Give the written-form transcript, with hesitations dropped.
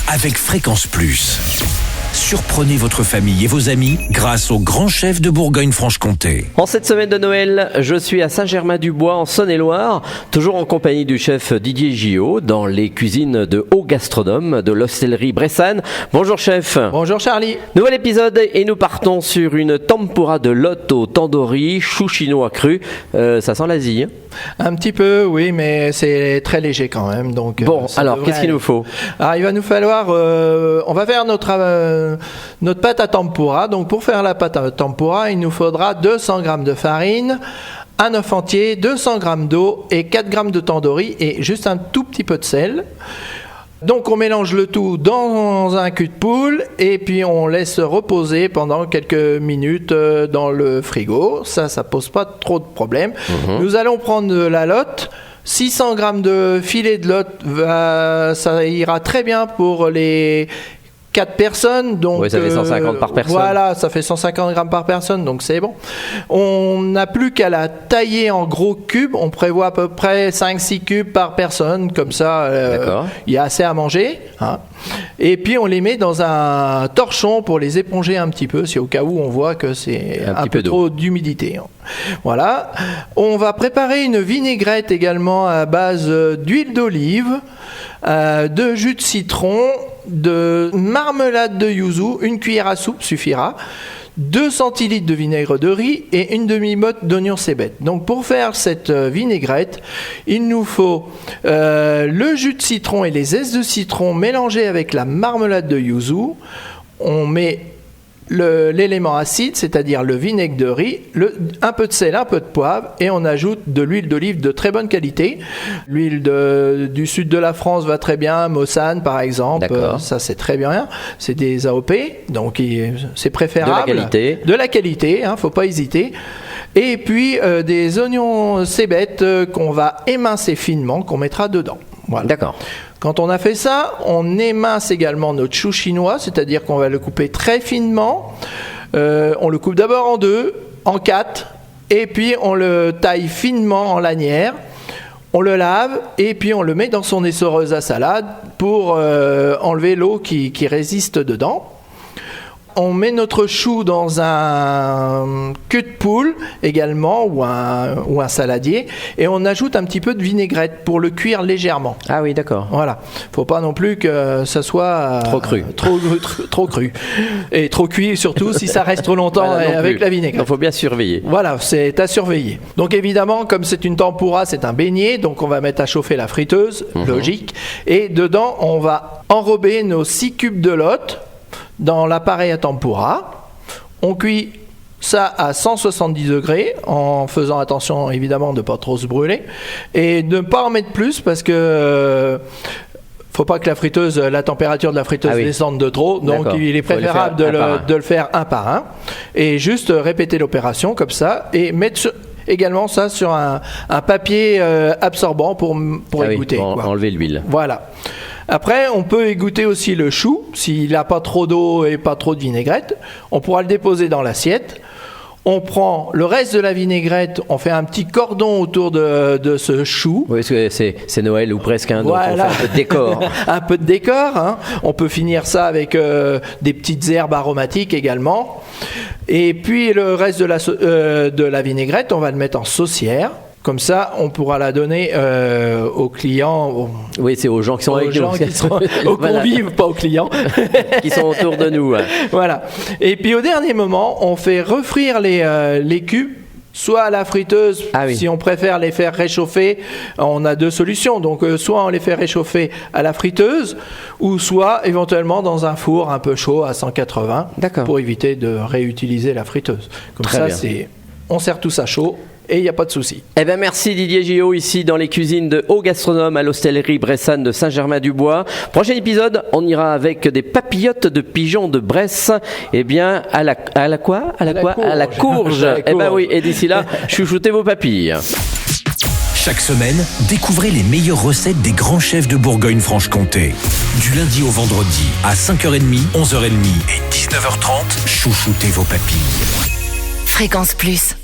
avec Fréquence Plus. Surprenez votre famille et vos amis grâce au grand chef de Bourgogne-Franche-Comté. En cette semaine de Noël, je suis à Saint-Germain-du-Bois en Saône-et-Loire, toujours en compagnie du chef Didier Gillot dans les cuisines de Haut Gastronome de l'hostellerie Bressane. Bonjour chef. Bonjour Charlie. Nouvel épisode et nous partons sur une tempura de lotte au tandoori, chou chinois cru. Ça sent l'Asie. Un petit peu, oui, mais c'est très léger quand même. Donc, bon, alors qu'est-ce qu'il nous faut? Alors, il va nous falloir, on va faire notre pâte à tempura. Donc pour faire la pâte à tempura, il nous faudra 200 g de farine, un œuf entier, 200 g d'eau et 4 g de tandoori et juste un tout petit peu de sel. Donc on mélange le tout dans un cul de poule et puis on laisse reposer pendant quelques minutes dans le frigo. Ça pose pas trop de problème. Nous allons prendre de la lotte. 600 g de filet de lotte, ça ira très bien pour les 4 personnes, donc oui, ça fait 150 par personne. Voilà, ça fait 150 grammes par personne, donc c'est bon. On n'a plus qu'à la tailler en gros cubes. On prévoit à peu près 5-6 cubes par personne, comme ça, il y a assez à manger. Hein. Et puis on les met dans un torchon pour les éponger un petit peu, si au cas où on voit que c'est un peu trop d'humidité. Voilà. On va préparer une vinaigrette également à base d'huile d'olive, de jus de citron, de marmelade de yuzu, une cuillère à soupe suffira, 2 centilitres de vinaigre de riz et une demi-motte d'oignon cébette. Donc pour faire cette vinaigrette, il nous faut le jus de citron et les zestes de citron mélangés avec la marmelade de yuzu. On met l'élément acide, c'est-à-dire le vinaigre de riz, un peu de sel, un peu de poivre, et on ajoute de l'huile d'olive de très bonne qualité. L'huile du sud de la France va très bien, Mossane par exemple, ça c'est très bien, c'est des AOP, donc c'est préférable. De la qualité, faut pas hésiter. Et puis des oignons cébettes qu'on va émincer finement, qu'on mettra dedans. Voilà. D'accord. Quand on a fait ça, on émince également notre chou chinois, c'est-à-dire qu'on va le couper très finement. On le coupe d'abord en 2, en 4, et puis on le taille finement en lanières. On le lave et puis on le met dans son essoreuse à salade pour enlever l'eau qui résiste dedans. On met notre chou dans un cul de poule également ou un saladier et on ajoute un petit peu de vinaigrette pour le cuire légèrement. Ah oui, d'accord. Voilà. Faut pas non plus que ça soit trop cru. Trop cru. Et trop cuit surtout si ça reste trop longtemps avec la vinaigrette. Il faut bien surveiller. Voilà, c'est à surveiller. Donc évidemment, comme c'est une tempura, c'est un beignet, donc on va mettre à chauffer la friteuse, logique. Et dedans, on va enrober nos 6 cubes de lotte dans l'appareil à tempura. On cuit ça à 170 degrés en faisant attention évidemment de ne pas trop se brûler et de ne pas en mettre plus parce que faut pas que la température de la friteuse descende de trop, donc il est préférable de le faire un par un et juste répéter l'opération comme ça et mettre également ça sur un papier absorbant pour égoutter. Pour enlever l'huile. Voilà. Après, on peut égoutter aussi le chou, s'il n'a pas trop d'eau et pas trop de vinaigrette. On pourra le déposer dans l'assiette. On prend le reste de la vinaigrette, on fait un petit cordon autour de ce chou. Oui, parce que c'est Noël ou presque, donc voilà. On fait un peu de décor. Un peu de décor, On peut finir ça avec des petites herbes aromatiques également. Et puis le reste de la vinaigrette, on va le mettre en saucière. Comme ça, on pourra la donner aux clients. Oui, c'est aux gens qui sont avec nous. Aux convives, pas aux clients. Qui sont autour de nous. Voilà. Et puis au dernier moment, on fait refrire les cubes, soit à la friteuse, si on préfère les faire réchauffer. On a 2 solutions. Donc, soit on les fait réchauffer à la friteuse, ou soit éventuellement dans un four un peu chaud à 180, pour éviter de réutiliser la friteuse. Comme Très ça, bien. On sert tout ça chaud. Et il n'y a pas de souci. Eh bien, merci Didier Gillot, ici dans les cuisines de Haut Gastronome à l'hostellerie Bressane de Saint-Germain-du-Bois. Prochain épisode, on ira avec des papillotes de pigeons de Bresse. Eh bien, à la courge. Eh bien oui, et d'ici là, chouchoutez vos papilles. Chaque semaine, découvrez les meilleures recettes des grands chefs de Bourgogne-Franche-Comté. Du lundi au vendredi, à 5h30, 11h30 et 19h30, chouchoutez vos papilles. Fréquence Plus.